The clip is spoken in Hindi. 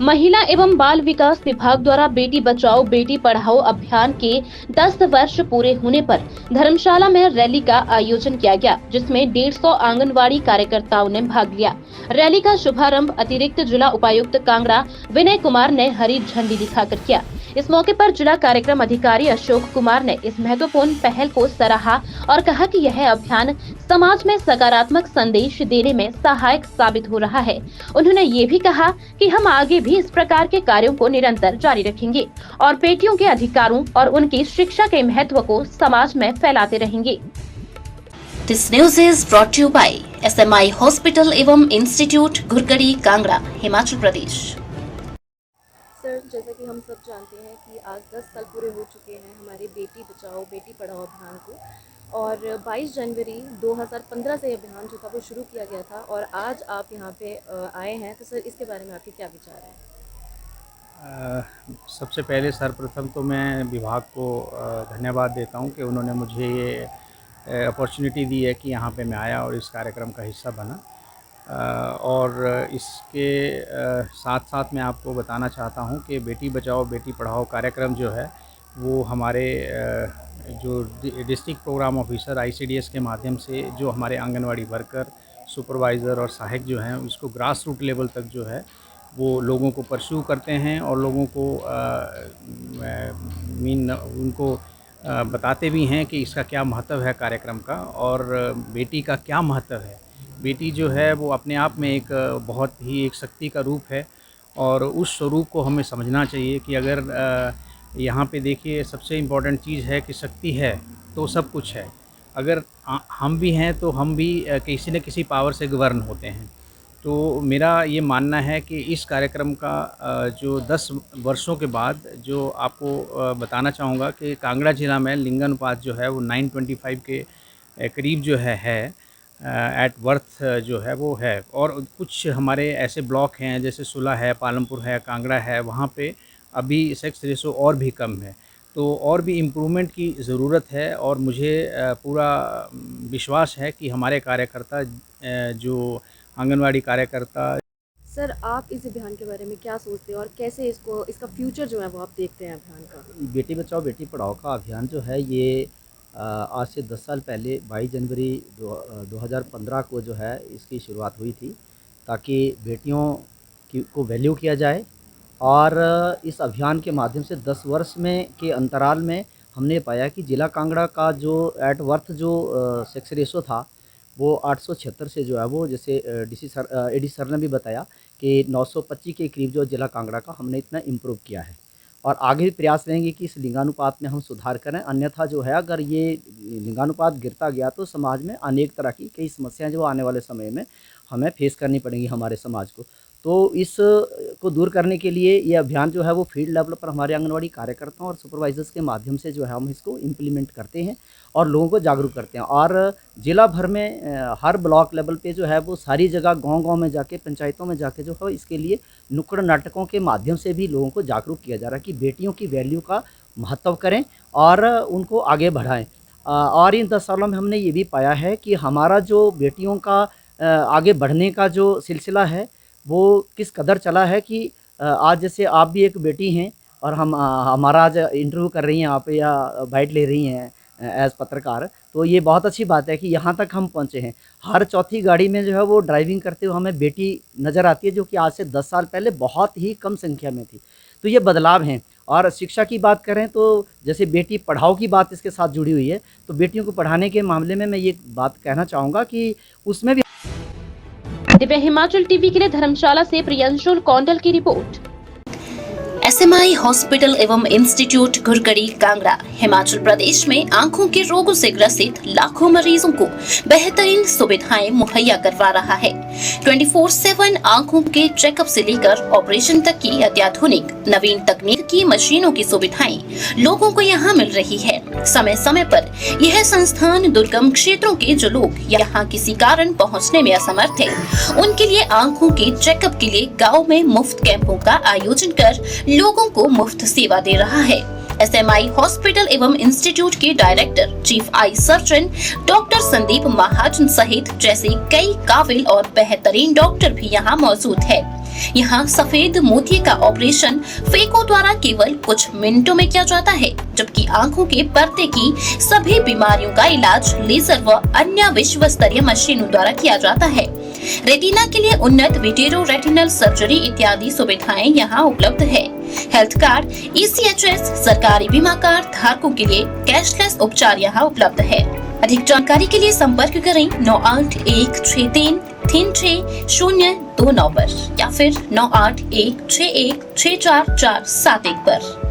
महिला एवं बाल विकास विभाग द्वारा बेटी बचाओ बेटी पढ़ाओ अभियान के 10 वर्ष पूरे होने पर धर्मशाला में रैली का आयोजन किया गया, जिसमें 150 आंगनवाड़ी कार्यकर्ताओं ने भाग लिया। रैली का शुभारंभ अतिरिक्त जिला उपायुक्त कांगड़ा विनय कुमार ने हरी झंडी दिखाकर किया। इस मौके पर जिला कार्यक्रम अधिकारी अशोक कुमार ने इस महत्वपूर्ण पहल को सराहा और कहा कि यह अभियान समाज में सकारात्मक संदेश देने में सहायक साबित हो रहा है। उन्होंने ये भी कहा कि हम आगे भी इस प्रकार के कार्यों को निरंतर जारी रखेंगे और बेटियों के अधिकारों और उनकी शिक्षा के महत्व को समाज में फैलाते रहेंगे। This news is brought to you by SMI hospital एवं इंस्टीट्यूट घुरकड़ी कांगड़ा हिमाचल प्रदेश। सर, जैसा कि हम सब जानते हैं कि आज 10 साल पूरे हो चुके हैं हमारे बेटी बचाओ बेटी पढ़ाओ अभियान को और 22 जनवरी 2015 से अभियान जो था वो शुरू किया गया था और आज आप यहाँ पे आए हैं, तो सर इसके बारे में आपके क्या विचार हैं? सबसे पहले सर्वप्रथम तो मैं विभाग को धन्यवाद देता हूँ कि उन्होंने मुझे ये अपॉर्चुनिटी दी है कि यहाँ पे मैं आया और इस कार्यक्रम का हिस्सा बना। और इसके साथ साथ मैं आपको बताना चाहता हूँ कि बेटी बचाओ बेटी पढ़ाओ कार्यक्रम जो है वो हमारे जो डिस्ट्रिक्ट प्रोग्राम ऑफिसर ICDS के माध्यम से जो हमारे आंगनवाड़ी वर्कर, सुपरवाइज़र और सहायक जो हैं उसको ग्रास रूट लेवल तक जो है वो लोगों को परस्यू करते हैं और लोगों को उनको बताते भी हैं कि इसका क्या महत्व है कार्यक्रम का और बेटी का क्या महत्व है। बेटी जो है वो अपने आप में एक बहुत ही एक शक्ति का रूप है और उस स्वरूप को हमें समझना चाहिए कि अगर यहाँ पे देखिए सबसे इम्पॉर्टेंट चीज़ है कि शक्ति है तो सब कुछ है। अगर हम भी हैं तो हम भी किसी न किसी पावर से गवर्न होते हैं। तो मेरा ये मानना है कि इस कार्यक्रम का जो 10 वर्षों के बाद जो आपको बताना चाहूँगा कि कांगड़ा ज़िला में लिंगानुपात जो है वो 925 के करीब जो है एट वर्थ जो है वो है और कुछ हमारे ऐसे ब्लॉक हैं जैसे सुलह है, पालमपुर है, कांगड़ा है, वहाँ पे अभी सेक्स रेशो और भी कम है। तो और भी इम्प्रूवमेंट की ज़रूरत है और मुझे पूरा विश्वास है कि हमारे कार्यकर्ता जो आंगनवाड़ी कार्यकर्ता। सर, आप इस अभियान के बारे में क्या सोचते हैं और कैसे इसका फ्यूचर जो है वो आप देखते हैं अभियान का? बेटी बचाओ बेटी पढ़ाओ का अभियान जो है ये आज से 10 साल पहले 22 जनवरी 2015 को जो है इसकी शुरुआत हुई थी ताकि बेटियों को वैल्यू किया जाए और इस अभियान के माध्यम से 10 वर्ष में के अंतराल में हमने पाया कि जिला कांगड़ा का जो एट वर्थ जो सेक्स रेशो था वो 876 से जो है वो जैसे एडी सर ने भी बताया कि 925 के करीब जो जिला कांगड़ा का हमने इतना इम्प्रूव किया है और आगे भी प्रयास रहेंगे कि इस लिंगानुपात में हम सुधार करें। अन्यथा जो है अगर ये लिंगानुपात गिरता गया तो समाज में अनेक तरह की कई समस्याएं जो आने वाले समय में हमें फेस करनी पड़ेंगी हमारे समाज को। तो इस को दूर करने के लिए ये अभियान जो है वो फील्ड लेवल पर हमारे आंगनवाड़ी कार्यकर्ताओं और सुपरवाइजर्स के माध्यम से जो है हम इसको इम्प्लीमेंट करते हैं और लोगों को जागरूक करते हैं और जिला भर में हर ब्लॉक लेवल पे जो है वो सारी जगह गांव-गांव में जाके पंचायतों में जाके जो है इसके लिए नुक्कड़ नाटकों के माध्यम से भी लोगों को जागरूक किया जा रहा है कि बेटियों की वैल्यू का महत्व करें और उनको आगे बढ़ाएं। और इन 10 सालों में हमने ये भी पाया है कि हमारा जो बेटियों का आगे बढ़ने का जो सिलसिला है वो किस कदर चला है कि आज जैसे आप भी एक बेटी हैं और हमारा आज इंटरव्यू कर रही हैं आप या बाइट ले रही हैं एज पत्रकार, तो ये बहुत अच्छी बात है कि यहाँ तक हम पहुँचे हैं। हर चौथी गाड़ी में जो है वो ड्राइविंग करते हुए हमें बेटी नज़र आती है, जो कि आज से 10 साल पहले बहुत ही कम संख्या में थी। तो ये बदलाव हैं। और शिक्षा की बात करें तो जैसे बेटी पढ़ाओ की बात इसके साथ जुड़ी हुई है, तो बेटियों को पढ़ाने के मामले में मैं ये बात कहना चाहूँगा कि उसमें भी। दिव्य हिमाचल टीवी के लिए धर्मशाला से प्रियंशुल कौंडल की रिपोर्ट। SMI हॉस्पिटल एवं इंस्टीट्यूट घुरकड़ी कांगड़ा हिमाचल प्रदेश में आंखों के रोगों से ग्रसित लाखों मरीजों को बेहतरीन सुविधाएं मुहैया करवा रहा है। 24/7 आंखों के चेकअप से लेकर ऑपरेशन तक की अत्याधुनिक नवीन तकनीक की मशीनों की सुविधाएं लोगों को यहां मिल रही है। समय समय पर यह संस्थान दुर्गम क्षेत्रों के जो लोग यहां किसी कारण पहुंचने में असमर्थ है, उनके लिए आंखों के चेकअप के लिए गाँव में मुफ्त कैंपों का आयोजन कर लोगों को मुफ्त सेवा दे रहा है। SMI हॉस्पिटल एवं इंस्टीट्यूट के director chief eye surgeon doctor Sandeep Mahajan सहित जैसे कई काबिल और बेहतरीन डॉक्टर भी यहाँ मौजूद है। यहाँ सफेद मोतिये का ऑपरेशन फेको द्वारा केवल कुछ मिनटों में किया जाता है, जबकि आंखों के पर्दे की सभी बीमारियों का इलाज लेजर व अन्य विश्व स्तरीय मशीनों द्वारा किया जाता है। रेटिना के लिए उन्नत विटेरो रेटिनल सर्जरी इत्यादि सुविधाएं यहाँ उपलब्ध है। हेल्थ कार्ड, ECHS, सरकारी बीमा कार्ड धारकों के लिए कैशलेस उपचार यहाँ उपलब्ध है। अधिक जानकारी के लिए संपर्क करें 9816336029 पर या फिर 9816164471 पर।